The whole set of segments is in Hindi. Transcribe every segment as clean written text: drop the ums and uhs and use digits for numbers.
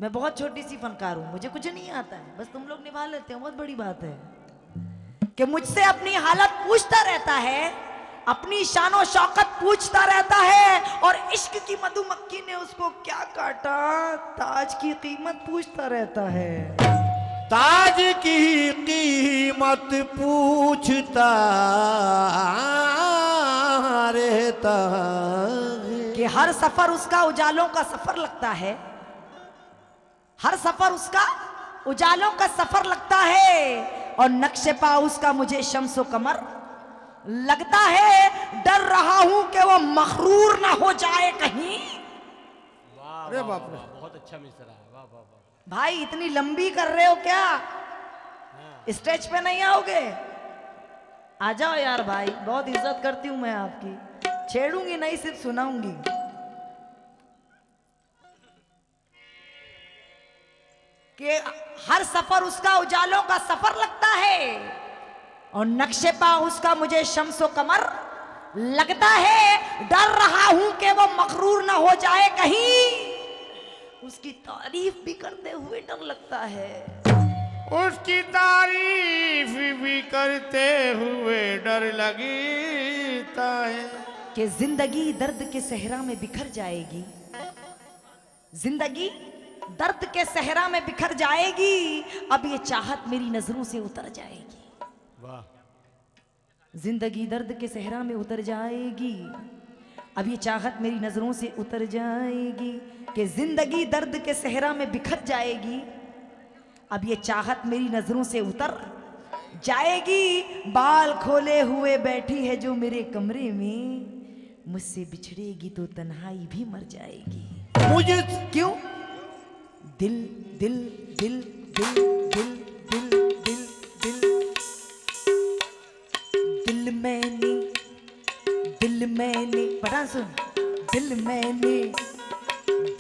मैं बहुत छोटी सी फनकार हूं, मुझे कुछ नहीं आता है, बस तुम लोग निभा लेते हो, बहुत बड़ी बात है कि मुझसे अपनी हालत पूछता रहता है, अपनी शानो शौकत पूछता रहता है, और इश्क की मधुमक्खी ने उसको क्या काटा, ताज की कीमत पूछता रहता है। ताज की कीमत पूछता रहता है कि हर सफर उसका उजालों का सफर लगता है, हर सफर उसका उजालों का सफर लगता है, और नक्शे पा उसका मुझे शम्सो कमर लगता है। डर रहा हूं कि वो मखरूर ना हो जाए कहीं। अरे बाप रे, बहुत अच्छा मिसरा है, वाह वाह वाह। भाई इतनी लंबी कर रहे हो क्या, स्टेज पे नहीं आओगे? आ जाओ यार भाई, बहुत इज्जत करती हूं मैं आपकी, छेड़ूंगी नहीं सिर्फ सुनाऊंगी। कि हर सफर उसका उजालों का सफर लगता है, और नक्शे पा उसका मुझे शम्सो कमर लगता है। डर रहा हूं कि वो मकरूर ना हो जाए कहीं, उसकी तारीफ भी करते हुए डर लगता है। उसकी तारीफ भी करते हुए डर लगता है कि जिंदगी दर्द के सहरा में बिखर जाएगी, जिंदगी दर्द के सहरा में बिखर जाएगी, अब ये चाहत मेरी नजरों से उतर जाएगी। वाह। जिंदगी दर्द के सहरा में उतर जाएगी, अब ये चाहत मेरी नजरों से उतर जाएगी। कि जिंदगी दर्द के सहरा में बिखर जाएगी, अब ये चाहत मेरी नजरों से उतर जाएगी। बाल खोले हुए बैठी है जो मेरे कमरे में, मुझसे बिछड़ेगी तो तन्हाई भी मर जाएगी। मुझे क्यों? दिल दिल दिल दिल दिल दिल दिल दिल दिल मैंने पढ़ा सुन, दिल मैंने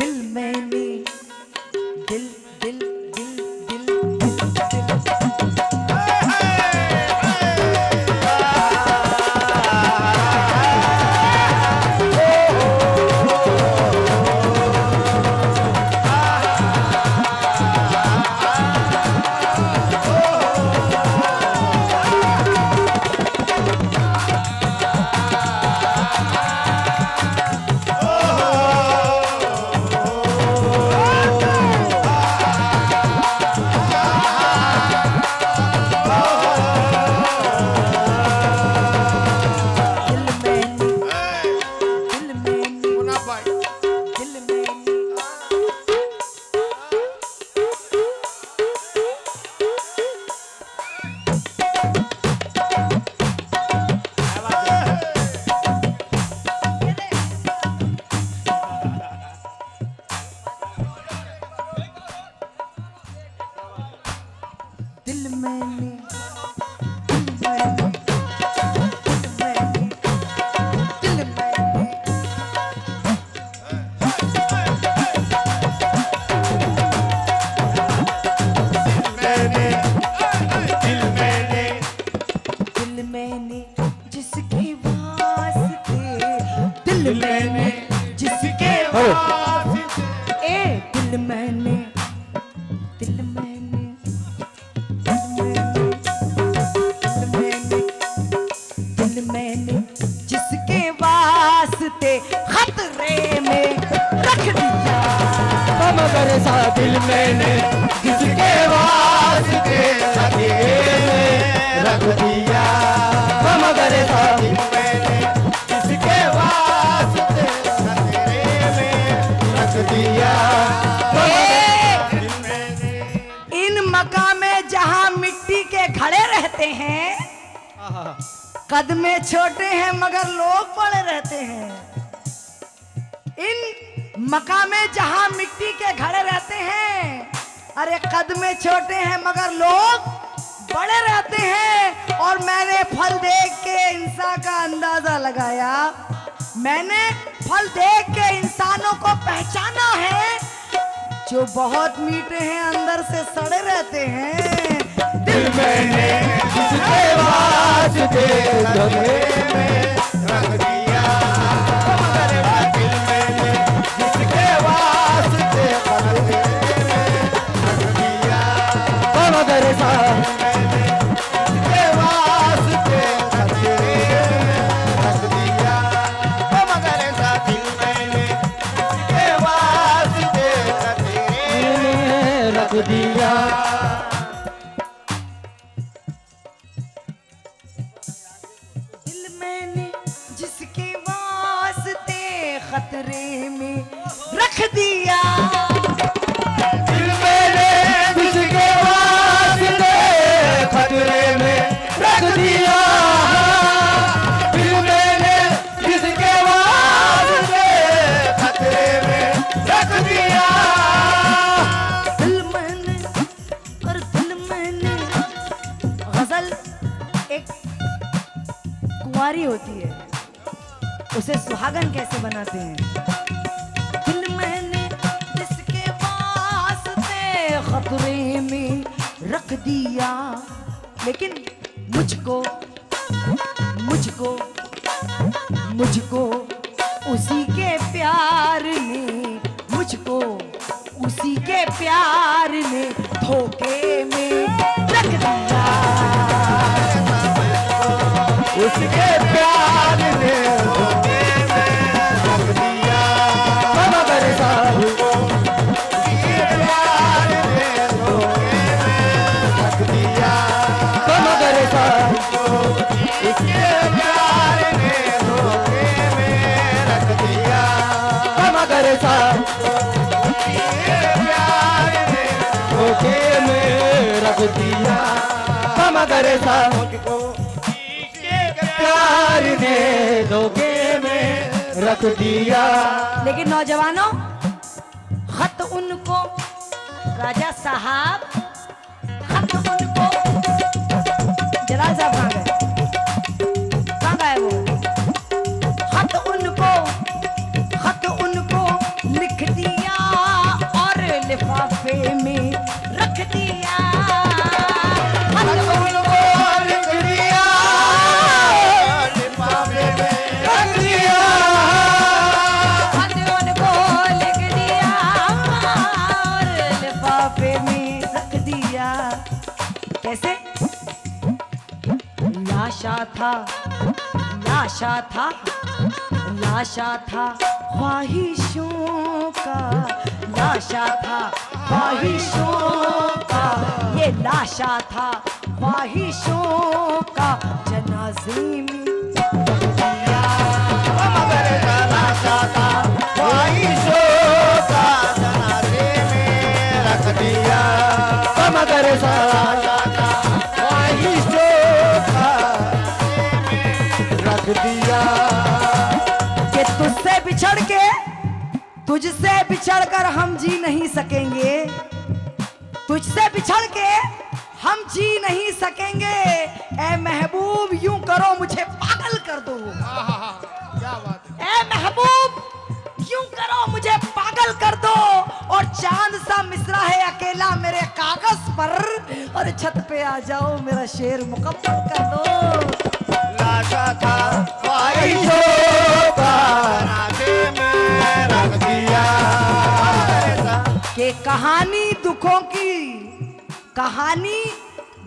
दिल मैंने दिल दिल दिल दिल दिल मैंने किसके वास्ते खतरे में रख दिया, मगर दिल मैंने किसके वास्ते खतरे में रख दिया। इन मकामे जहां मिट्टी के घड़े रहते हैं, कद में छोटे हैं मगर लोग बड़े रहते हैं। इन मकामे जहां मिट्टी के घड़े रहते हैं, अरे कद में छोटे हैं मगर लोग बड़े रहते हैं। और मैंने फल देख के इंसान का अंदाजा लगाया, मैंने फल देख के इंसानों को पहचाना है, जो बहुत मीठे हैं अंदर से सड़े रहते हैं। दिल मैंने किसके वास्ते खतरे में रख दिया, मगर दिल मैंने किसके वास्ते खतरे में कुंवारी होती है उसे सुहागन कैसे बनाते हैं। दिल मैंने जिसके वास्ते खतरे में रख दिया, लेकिन मुझको उसी के प्यार ने, मुझको उसी के प्यार ने धोखे में रख दिया, उसके प्यार ने धोखे में रख दिया। मगर साहब उसके प्यार ने धोखे में रख दिया। मगर साहब उसके प्यार ने धोखे में रख दिया। मगर साहब उसके प्यार ने धोखे में रख दिया। मगर साहब प्यार ने धोखे में रख दिया। लेकिन नौजवानों, खत उनको राजा साहब, खत उनको जलाल साहब कहाँ गए, कहाँ गए वो? खत उनको लिख दिया और लिफाफे में रख दिया। खत उनको लिख दिया, लिफाफे में रख दिया। खत उनको लिख दिया और लिफाफे में रख दिया। कैसे? लाशा था ख्वाहिशों का, लाशा था ख्वाहिशों का, ये लाशा था ख्वाहिशों का जनाज़े में दिया। मगर लाशा था ख्वाहिशों का जनाज़े में रख दिया। मगर लाशा था ख्वाहिशों का रख दिया। कि तुझसे बिछड़ कर हम जी नहीं सकेंगे, तुझसे बिछड़ के हम जी नहीं सकेंगे। ए महबूब यूं करो मुझे पागल कर दो, क्या बात है। ए महबूब यूं करो मुझे पागल कर दो। और चांद सा मिसरा है अकेला मेरे कागज पर, और छत पे आ जाओ मेरा शेर मुकम्मल कर दो। लाशा था ख्वाहिशों का जनाज़े में रख दिया। कि कहानी दुखों की, कहानी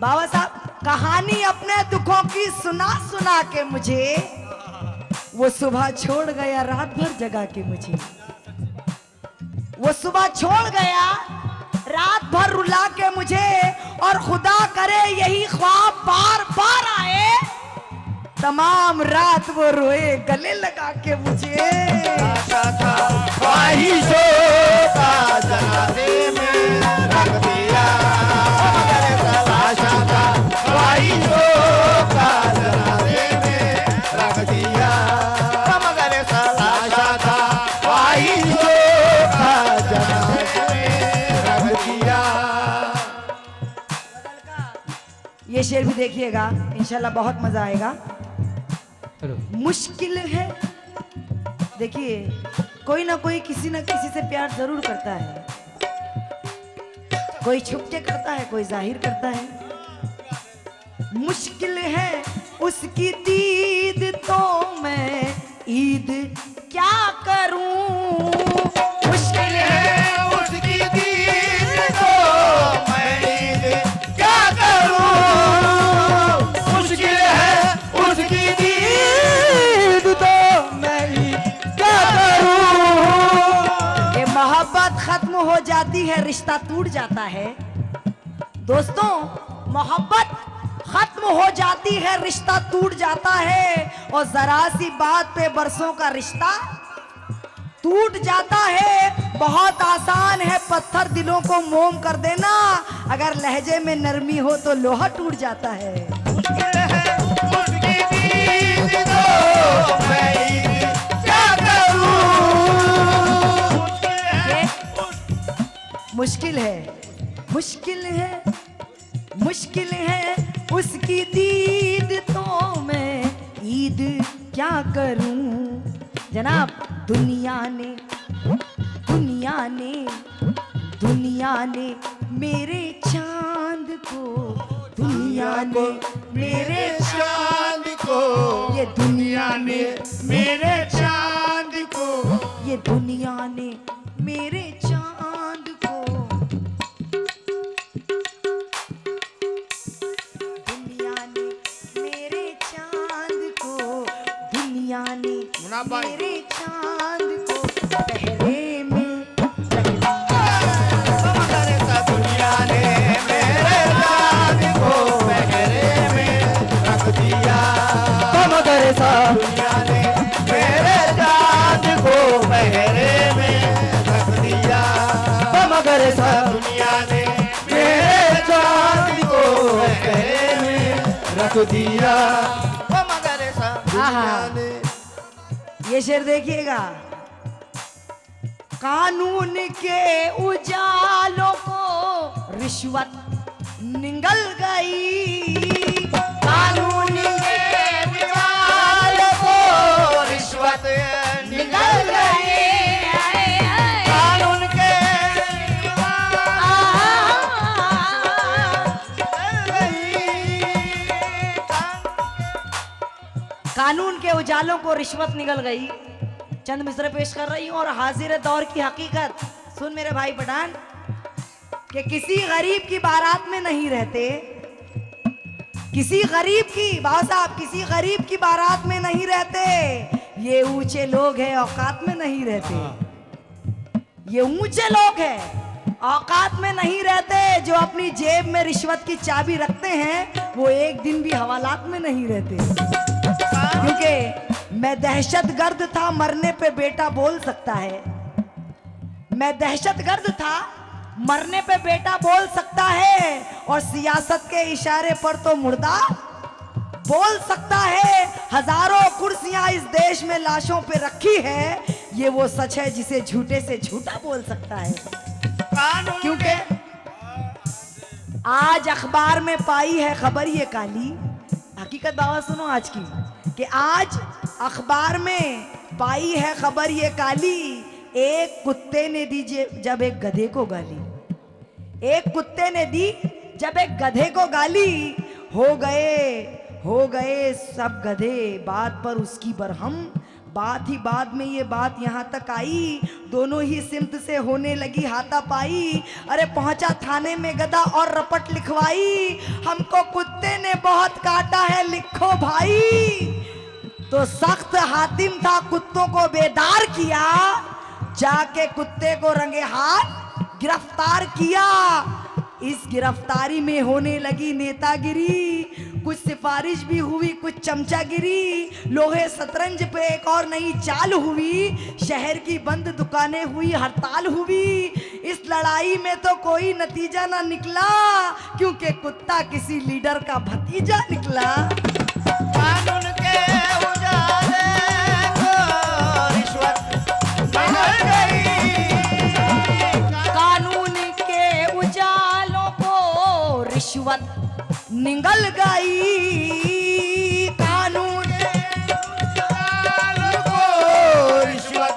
बाबा साहब, कहानी अपने दुखों की सुना सुना के मुझे वो सुबह छोड़ गया रात भर जगा के मुझे, वो सुबह छोड़ गया रात भर रुला के मुझे। और खुदा करे यही ख्वाब बार बार आए, तमाम रात वो रोए गले लगा के मुझे। लाशा था ख्वाहिशों का जनाज़े में रख दिया। लाशा था ख्वाहिशों का जनाज़े में रख दिया। मगर लाशा था ख्वाहिशों का जनाज़े में रख दिया। ये शेर भी देखिएगा, इंशाल्लाह बहुत मजा आएगा। मुश्किल है, देखिए कोई ना कोई किसी ना किसी से प्यार जरूर करता है, कोई छुप के करता है, कोई जाहिर करता है। मुश्किल है उसकी दीद तो मैं ईद क्या करूं, मुश्किल है उसकी दीद तो मैं ईद क्या करूं। मुश्किल है उसकी दीद तो मैं ईद क्या करूं। ये मोहब्बत खत्म हो जाती है, रिश्ता टूट जाता है। दोस्तों, मोहब्बत खत्म हो जाती है, रिश्ता टूट जाता है। और जरा सी बात पे बरसों का रिश्ता टूट जाता है। बहुत आसान है पत्थर दिलों को मोम कर देना, अगर लहजे में नरमी हो तो लोहा टूट जाता है। मुश्किल है उसकी दीद तो मैं ईद क्या करूं। मुश्किल है, मुश्किल है उसकी दीद तो मैं ईद क्या करूं जनाब। दुनिया ने मेरे चांद को, दुनिया ने मेरे चांद को, ये दुनिया ने मेरे चांद को, ये दुनिया ने मेरे चांद को, दुनिया ने मेरे चांद को, दुनिया ने मुन्ना भाई। मेरे चांद को पहरे में रख दिया। दुनिया ने मेरे चांद को पहरे में रख दिया। मगर सा दुनिया ने मेरे चांद को पहरे में रख दिया। मगर सा दुनिया ने मेरे चांद को पहरे में रख दिया। मगर सा दुनिया ने। ये शेर देखिएगा। कानून के उजालों को रिश्वत निगल गई, कानून के उजालों को रिश्वत निगल गई। कानून के कानून के उजालों को रिश्वत निगल गई। चंद मिसरे पेश कर रही हूं और हाजिर दौर की हकीकत सुन मेरे भाई पठान कि किसी गरीब की बारात में नहीं रहते, किसी गरीब की बाबा साहब किसी गरीब की बारात में नहीं रहते। ये ऊंचे लोग हैं औकात में नहीं रहते, ये ऊंचे लोग हैं औकात में नहीं रहते। जो अपनी जेब में रिश्वत की चाबी रखते हैं वो एक दिन भी हवालात में नहीं रहते। क्योंकि मैं दहशतगर्द था, मरने पे बेटा बोल सकता है। मैं दहशतगर्द था, मरने पे बेटा बोल सकता है, और सियासत के इशारे पर तो मुर्दा बोल सकता है। हजारों कुर्सियां इस देश में लाशों पे रखी है, ये वो सच है जिसे झूठे से झूठा बोल सकता है। क्योंकि आज अखबार में पाई है खबर ये काली, हकीकत बाबा सुनो आज की, कि आज अखबार में पाई है खबर ये काली। एक कुत्ते ने दी जब एक गधे को गाली, एक कुत्ते ने दी जब एक गधे को गाली। हो गए सब गधे बात पर उसकी बरहम। बात ही बाद में ये बात यहाँ तक आई, दोनों ही सिमत से होने लगी हाथापाई। अरे पहुंचा थाने में गधा और रपट लिखवाई, हमको कुत्ते ने बहुत काटा है लिखो भाई। तो सख्त हातिम था, कुत्तों को बेदार किया, जाके कुत्ते को रंगे हाथ गिरफ्तार किया। इस गिरफ्तारी में होने लगी नेतागिरी, कुछ सिफारिश भी हुई, कुछ चमचागिरी। लोहे शतरंज पे एक और नई चाल हुई, शहर की बंद दुकानें हुई, हड़ताल हुई। इस लड़ाई में तो कोई नतीजा ना निकला, क्योंकि कुत्ता किसी लीडर का भतीजा निकला। कानून के उजाले को रिश्वत निगल गई। कानून के उजालों को रिश्वत निगल गई। कानून के उजालों को रिश्वत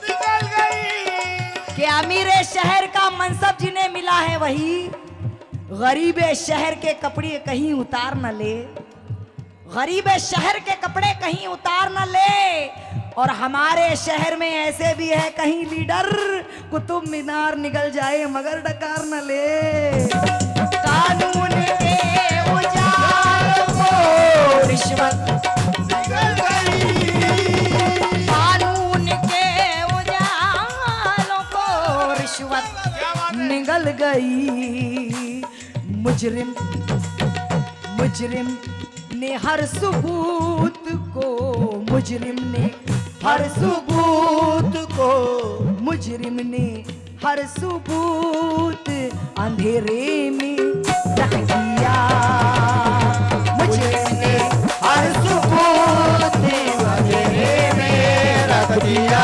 निगल गई। कि अमीर शहर का मनसब जिन्हें मिला है वही गरीब शहर के कपड़े कहीं उतार न ले, गरीब शहर के कपड़े कहीं उतार न ले। और हमारे शहर में ऐसे भी है कहीं लीडर, कुतुब मीनार निकल जाए मगर डकार न ले। कानून के उजालों को रिश्वत निगल गई। कानून के उजालों को रिश्वत निगल गई। मुजरिम ने हर सबूत को, मुजरिम ने हर सबूत को, मुजरिम ने हर सबूत अंधेरे में रख दिया। मुजरिम ने हर सबूत अंधेरे में रख दिया।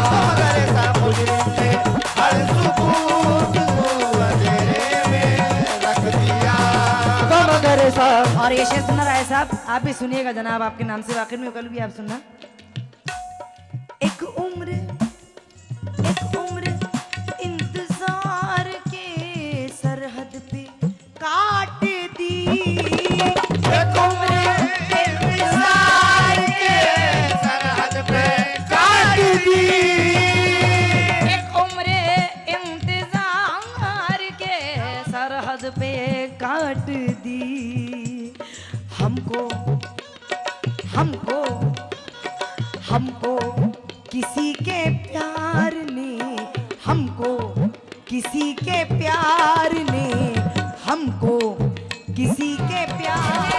मगर सा मुजरिम ने हर सबूत अंधेरे में रख दिया। मगर सा और ये शेर सुना राय साहब, आप भी सुनिएगा जनाब, आपके नाम से वाकई में कल भी आप सुनना। एक उम्र इंतजार के सरहद पे काट दी, एक उम्र इंतजार के सरहद पे काट दी, एक उम्र इंतजार के सरहद पे काट दी। हमको किसी के प्यार ने, हमको किसी के प्यार ने, हमको किसी के प्यार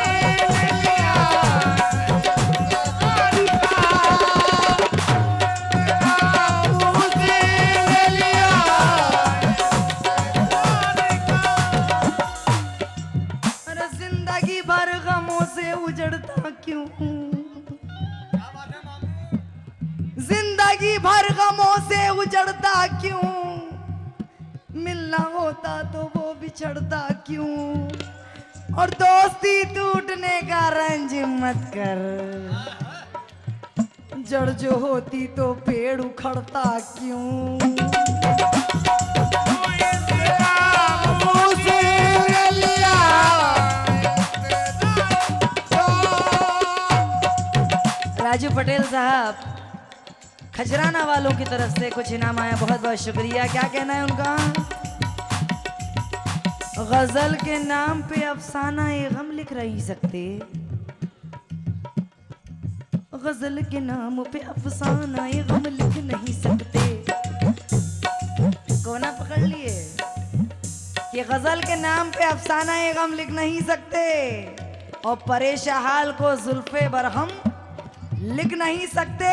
जिंदगी भर गमों से उजड़ता क्यों, जिंदगी भर गमों से उजड़ता क्यों, मिलना होता तो वो बिछड़ता क्यों, और दोस्ती टूटने का रंज मत कर, जड़ जो होती तो पेड़ उखड़ता क्यों। राजू पटेल साहब, खजराना वालों की तरफ से कुछ इनाम आया, बहुत बहुत शुक्रिया। क्या कहना है उनका? गजल के नाम पे अफसाना ये गम लिख नहीं सकते, गजल के नाम पे अफसाना ये गम लिख नहीं सकते। कोना पकड़ लिए कि गजल के नाम पे अफसाना ये गम लिख नहीं सकते, और परेशान हाल को जुल्फे बरहम लिख नहीं सकते।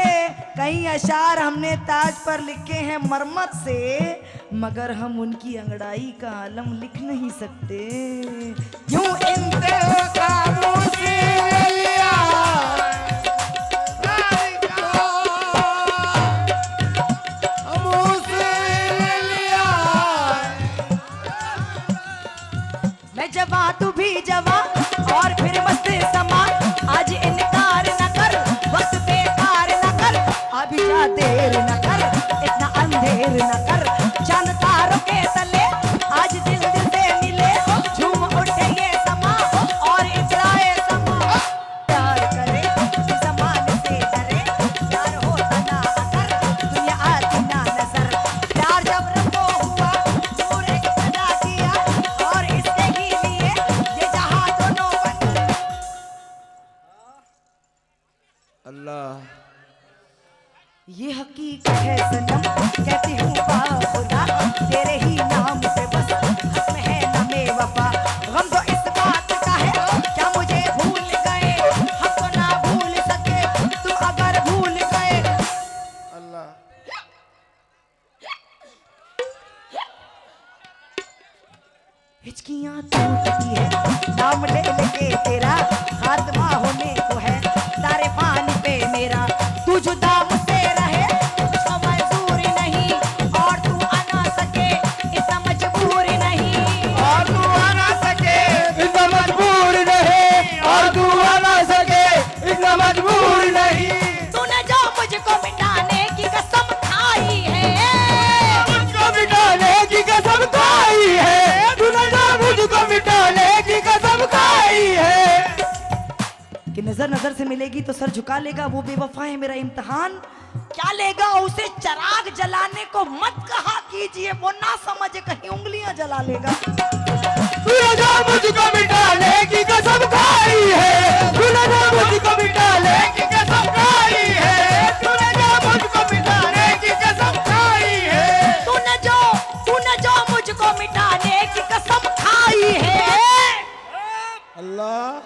कई अशार हमने ताज पर लिखे हैं मरमत से, मगर हम उनकी अंगड़ाई का आलम लिख नहीं सकते। यूं इंतकामों से लिया मैं जवां तू भी जवां और फिर मस्त समा, आज इनकार न कर वक्त बेकार न कर, अभी जा देर न कर इतना अंधेर न कर, चांद तारों के तले आज दिल दिल से मिले, झूम उठे ये समा और इतराए समा, प्यार करे ज़माने से डरे, प्यार होता ना अगर दुनिया आती ना नजर, प्यार जब रखो हुआ दूर एक सजा किया, और इसके ही लिए ये जहां दोनों बन। अल्लाह ये हकीकत है सनम, कहती हूँ बाखुदा तेरे ही नाम पे बस हक में है ना बेवफा, गम तो इस बात का है क्या मुझे भूल गए, हम तो ना भूल सके तुम अगर भूल गए। अल्लाह हिचकियाँ टूटती है नाम ले लेके तेरा, खात्मा होने को है तारे पानी पे मेरा, तू जुदा मुझसे रहे उसको मंजूर नहीं, और तू आना सके इतना मजबूर नहीं, और तू आना सके इतना मजबूर नहीं, और तू आना सके इतना मजबूर नहीं। तूने जो मुझको मिटाने की कसम खाई है, मुझको मिटाने की कसम खाई है, तूने जो मुझको मिटाने की कसम खाई है। कि नजर नजर से मिलेगी तो सर झुका लेगा, वो बेवफा है मेरा इम्तिहान क्या लेगा, उसे चराग जलाने को मत कहा कीजिए, वो ना समझे कहीं उंगलियां जला लेगा। तूने जो मुझको मिटाने की कसम खाई है, तूने जो मुझको मिटाने की कसम खाई है, तूने जो मुझको मिटाने की कसम खाई है। तूने जो मुझको मिटाने की कसम खाई है, अल्लाह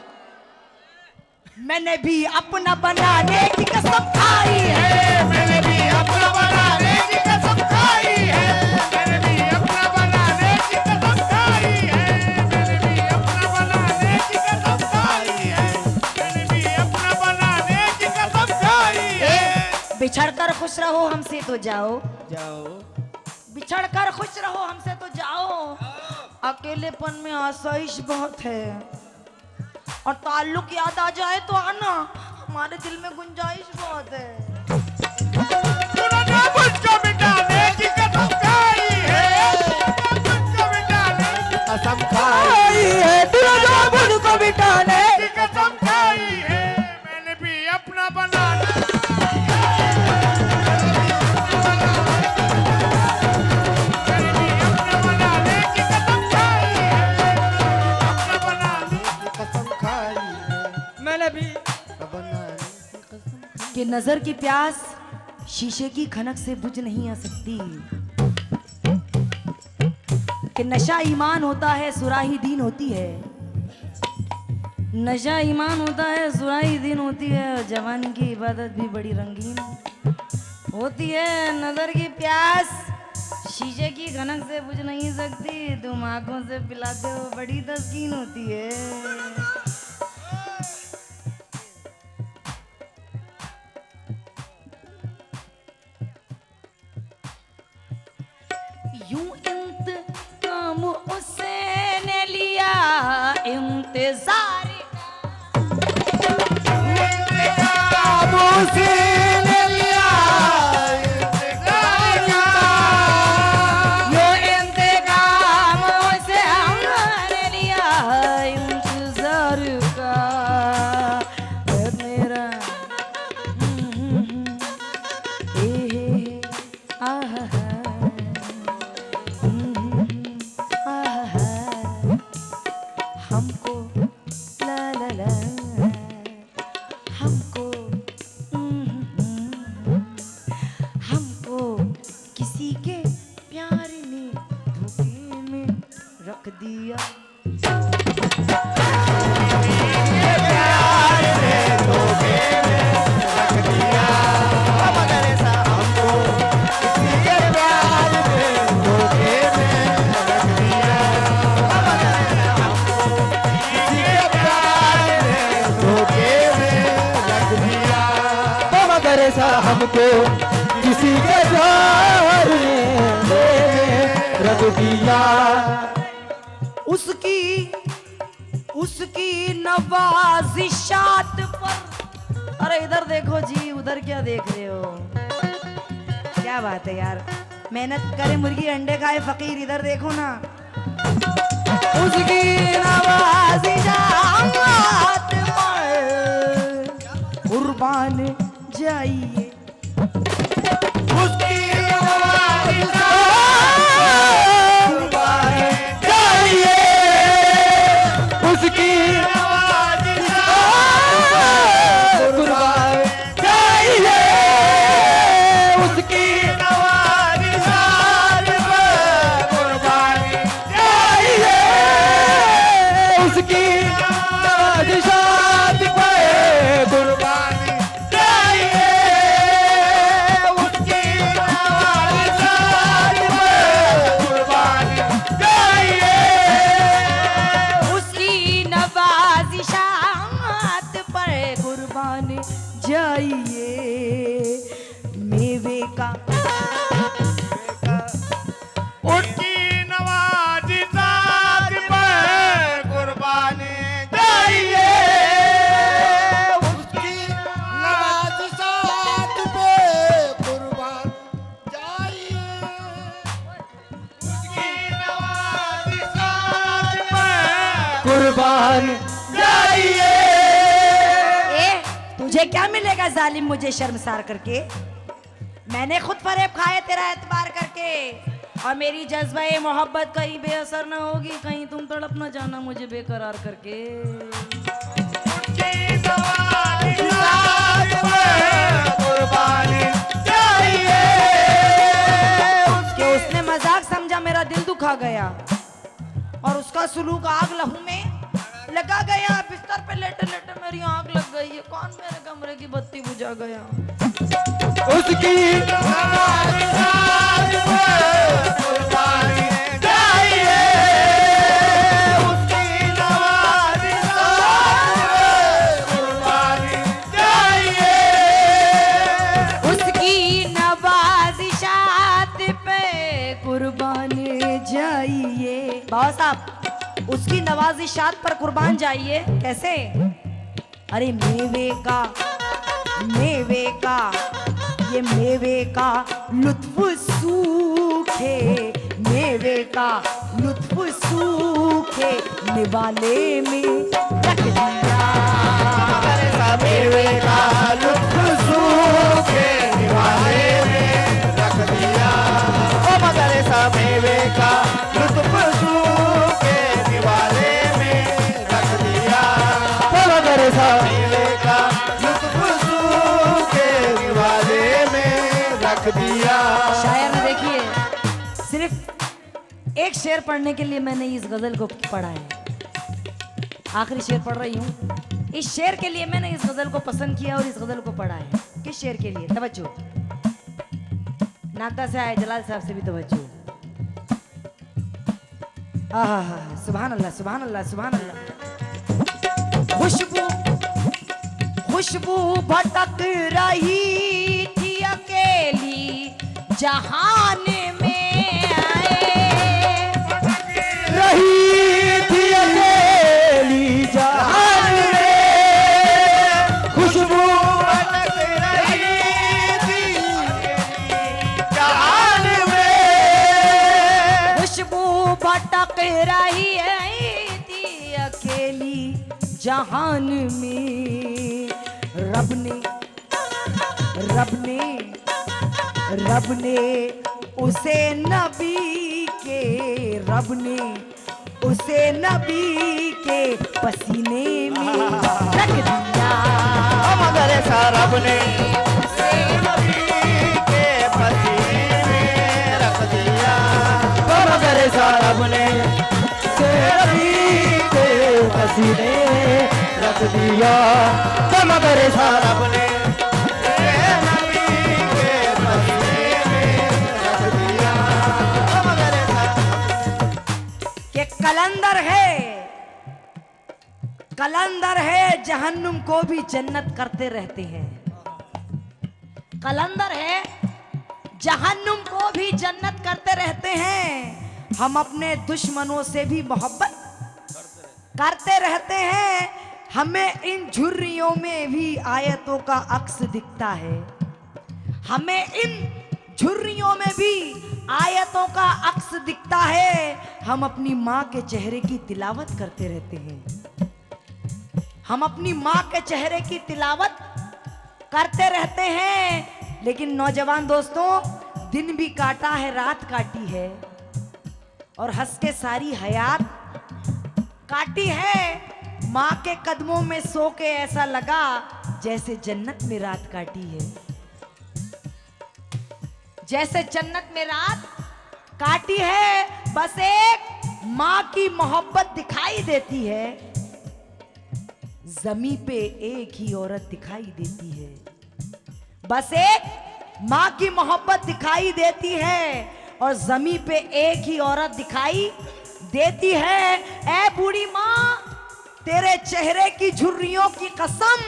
मैंने भी अपना बनाने की कसम खाई है, मैंने भी अपना बनाने की कसम खाई है, मैंने भी अपना बनाने की कसम खाई है, मैंने भी अपना बनाने की कसम खाई है, मैंने भी अपना बनाने की कसम खाई है। बिछड़ कर खुश रहो हमसे तो जाओ, जाओ बिछड़ कर खुश रहो हमसे तो जाओ, अकेलेपन में आसाइश बहुत है, और ताल्लुक याद आ जाए तो आना, हमारे दिल में गुंजाइश बहुत है। तूने मुझको मिटाने की कसम खाई है, मुझको मिटाने की कसम खाई है, तूने मुझको मिटाने कसम खाई है, मैंने भी अपना बनाना, मैंने भी अपना बनाने की कसम खाई है, अपना बनाने कसम खाई है, मैंने भी बनाने की कसम। कि नजर की प्यास शीशे की खनक से बुझ नहीं आ सकती, कि नशा ईमान होता है सुराही दीन होती है, नशा ईमान होता है सुराही दीन होती है, और जवानी की इबादत भी बड़ी रंगीन होती है। नजर की प्यास शीशे की खनक से बुझ नहीं सकती, तुम आंखों से पिलाते हो बड़ी तस्कीन होती है। यूं इंतकाम उसने लिया इंतजार उसने लिया यूं इंतकाम उसने लिया इंतजार का है मेरा आहा हमको ला ला ला हमको हमको किसी के प्यार ने धोखे में रख दिया। हमको किसी के प्यार ने रख दिया। उसकी नवाजिशात पर। अरे इधर देखो जी, उधर क्या देख रहे हो? क्या बात है यार, मेहनत करे मुर्गी अंडे खाए फकीर, इधर देखो ना। उसकी नवाजिशात पर कुर्बान जाइए, उसकी नवाजिशात उसकी कुर्बान चाहिए, उसकी नवाजिशात पर कुर्बानी चाहिए, उसकी नवाजिशात पर कुर्बानी चाहिए, उसकी नवाजिशात पर कुर्बानी चाहिए। उसकी नवाजिशात पर कुर्बान जाइए। मेवे का उसकी नवाजिशात पर कुर्बानी चाहिए, उसकी नवाजिशात पर कुर्बान चाहिए, उसकी नवाजिशात पर कुर्बान चाहिए। ए, तुझे क्या मिलेगा जालिम मुझे शर्मसार करके? मैंने खुद फरेब खाए तेरा एतबार करके, और मेरी जज्बा मोहब्बत कहीं बेअसर न होगी, कहीं तुम तड़प न जाना मुझे बेकरार करके। उसकी नवाजिशात पर कुर्बानी चाहिए, कि उसने मजाक समझा, मेरा दिल दुखा गया, और उसका सुलूक आग लहू में लगा गया। बिस्तर पे लेटे लेटे मेरी आग लग गई है, कौन मेरे कमरे की बत्ती बुझा गया? उसकी नवाजिशात पर कुर्बानी चाहिए, उसकी नवाजिशात पर कुर्बानी चाहिए, उसकी नवाजिशात पे कुर्बान जाइए। बाबा साहब, उसकी नवाजिशात पर कुर्बान जाइए। कैसे? अरे मेवे का ये मेवे का लुत्फ सूखे, मेवे का लुत्फ सूखे निवाले में रख दिया। मेवे का लुत्फ सूखे निवाले में रख दिया। ओ मगर सा मेवे का लुत्फ सूखे निवाले में रख दिया। ओ मगर सा मेवे का लुत्फ सूखे निवाले में रख दिया। शायर ने देखिए, सिर्फ एक शेर पढ़ने के लिए मैंने इस गजल को पढ़ा है। आखिरी शेर पढ़ रही हूँ। इस शेर के लिए मैंने इस गजल को पसंद किया और इस गजल को पढ़ा है। किस शेर के लिए? तवज्जो। नागदा से आए, जलाल साहब से भी तवज्जो। आहा, सुभान अल्लाह, सुभान अल्लाह, सुभान अल्लाह। खुशबू भटक रही थी अकेली जहान में रही थी अकेली जहान में, खुशबू भटक रही थी जहान में। खुशबू भटक रही थी अकेली जहान में। रब ने उसे नबी के पसीने में रख दिया। मगर सा रब ने उसे नबी के पसीने में रख दिया। मगर सा रब ने उसे नबी के पसीने रख दिया। मगर सा रब ने कलंदर है जहन्नुम को भी जन्नत करते रहते हैं। कलंदर है जहन्नुम को भी जन्नत करते रहते हैं। हम अपने दुश्मनों से भी मोहब्बत करते रहते हैं। हमें इन झुर्रियों में भी आयतों का अक्स दिखता है। हमें इन झुर्रियों में भी आयतों का अक्स दिखता है। हम अपनी माँ के चेहरे की तिलावत करते रहते हैं। हम अपनी माँ के चेहरे की तिलावत करते रहते हैं। लेकिन नौजवान दोस्तों, दिन भी काटा है, रात काटी है, और हंस के सारी हयात काटी है। माँ के कदमों में सो के ऐसा लगा जैसे जन्नत में रात काटी है। जैसे जन्नत में रात काटी है। बस एक माँ की मोहब्बत दिखाई देती है। जमी पे एक ही औरत दिखाई देती है। बस एक माँ की मोहब्बत दिखाई देती है और जमी पे एक ही औरत दिखाई देती है। ऐ बूढ़ी माँ, तेरे चेहरे की झुर्रियों की कसम,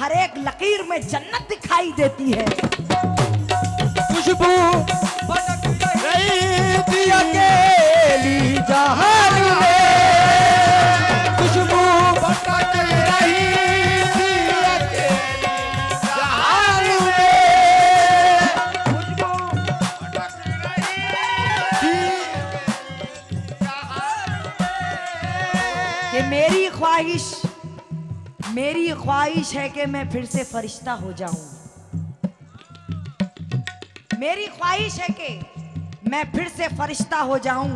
हर एक लकीर में जन्नत दिखाई देती है। खुशबू भटक रही थी अकेली जहान में। खुशबू भटक रही थी अकेली जहान में। खुशबू भटक रही थी जहान में। कि मेरी ख्वाहिश है कि मैं फिर से फरिश्ता हो जाऊं। मेरी ख्वाहिश है कि मैं फिर से फरिश्ता हो जाऊं।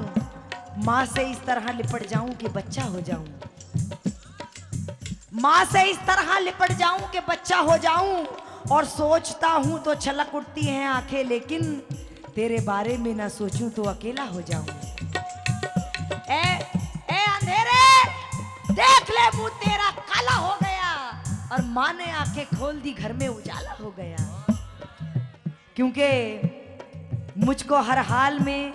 माँ से इस तरह लिपट जाऊं कि बच्चा हो जाऊं। माँ से इस तरह लिपट जाऊं कि बच्चा हो जाऊं। और सोचता हूं तो छलक उठती हैं आंखें, लेकिन तेरे बारे में ना सोचूं तो अकेला हो जाऊं। ए अंधेरे, देख ले मुंह तेरा काला हो गया। और माँ ने आंखें खोल दी, घर में उजाला हो गया। क्योंकि मुझको हर हाल में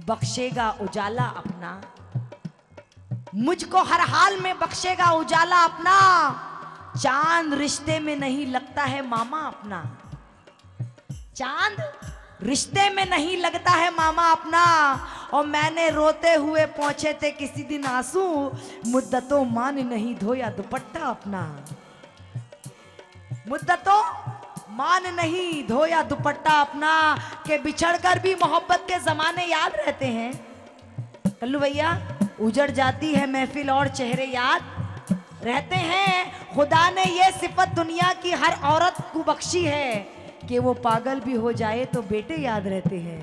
बख्शेगा उजाला अपना। मुझको हर हाल में बख्शेगा उजाला अपना। चांद रिश्ते में नहीं लगता है मामा अपना। चांद रिश्ते में नहीं लगता है मामा अपना। और मैंने रोते हुए पहुंचे थे किसी दिन आंसू, मुद्दतों मान नहीं धोया दुपट्टा अपना, मुद्दतों मान नहीं धोया दुपट्टा अपना, के बिछड़कर भी मोहब्बत के जमाने याद रहते हैं। कल्लू भैया, उजड़ जाती है महफिल और चेहरे याद रहते हैं। खुदा ने ये सिफत दुनिया की हर औरत को बख्शी है कि वो पागल भी हो जाए तो बेटे याद रहते हैं।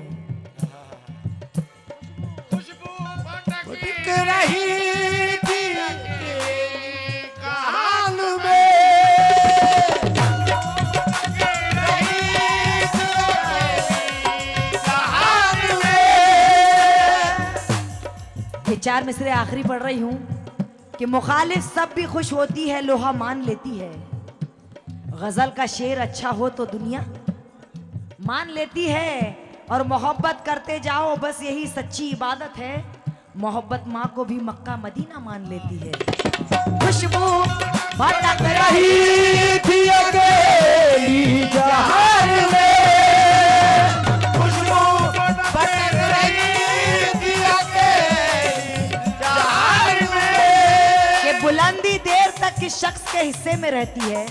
खुशबू भटक दिख रही थी कहान ये चार मिसरे आखिरी पढ़ रही हूँ कि मुखालिफ सब भी खुश होती है, लोहा मान लेती है। गजल का शेर अच्छा हो तो दुनिया मान लेती है, और मोहब्बत करते जाओ बस यही सच्ची इबादत है। मोहब्बत माँ को भी मक्का मदीना मान लेती है। खुशबू भटक रही थी अकेली जहान में, खुशबू भटक रही थी अकेली जहान में। कि बुलंदी देर तक किस शख्स के हिस्से में रहती है।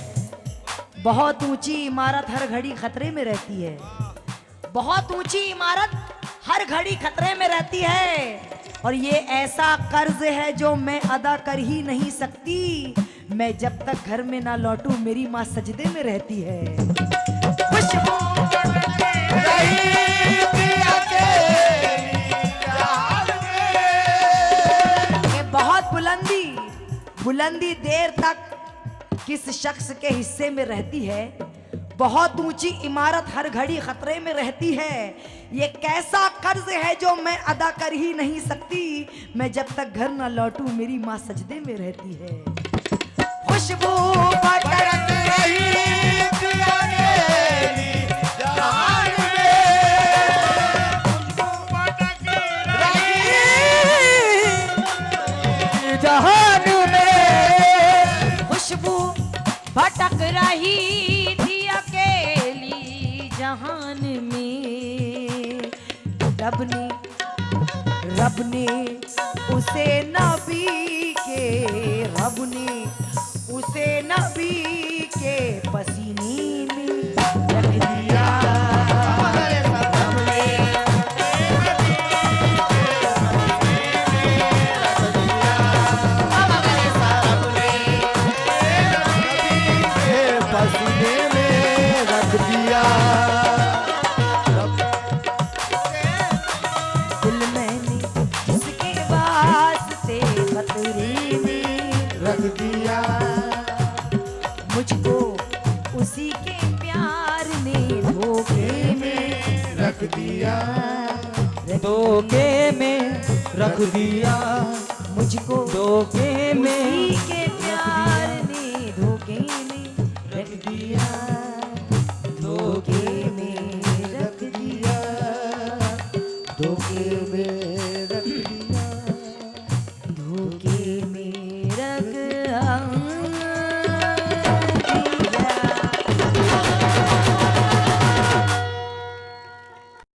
बहुत ऊंची इमारत हर घड़ी खतरे में रहती है। बहुत ऊंची इमारत हर घड़ी खतरे में रहती है, और ये ऐसा कर्ज है जो मैं अदा कर ही नहीं सकती। मैं जब तक घर में ना लौटूं मेरी माँ सजदे में रहती है। खुशबू रही थी अकेली जहान में। ये बहुत बुलंदी देर तक किस शख्स के हिस्से में रहती है। बहुत ऊंची इमारत हर घड़ी खतरे में रहती है। ये कैसा कर्ज है जो मैं अदा कर ही नहीं सकती। मैं जब तक घर न लौटूं मेरी माँ सजदे में रहती है। खुशबू भटक रही थी अकेली जहान में, खुशबू भटक रही जहान में। खुशबू भटक रही थी अकेली जहान में। रब ने उसे नबी के पसीने में रख दिया। पसीने में रख दिया। दिल मैंने जिसके वास्ते खतरे में रख दिया। मुझको उसी के प्यार ने धोखे में रख दिया। धोखे में रख दिया। मुझको धोखे में उसी के प्यार ने धोखे में रख दिया। धोखे में रख दिया। धोखे में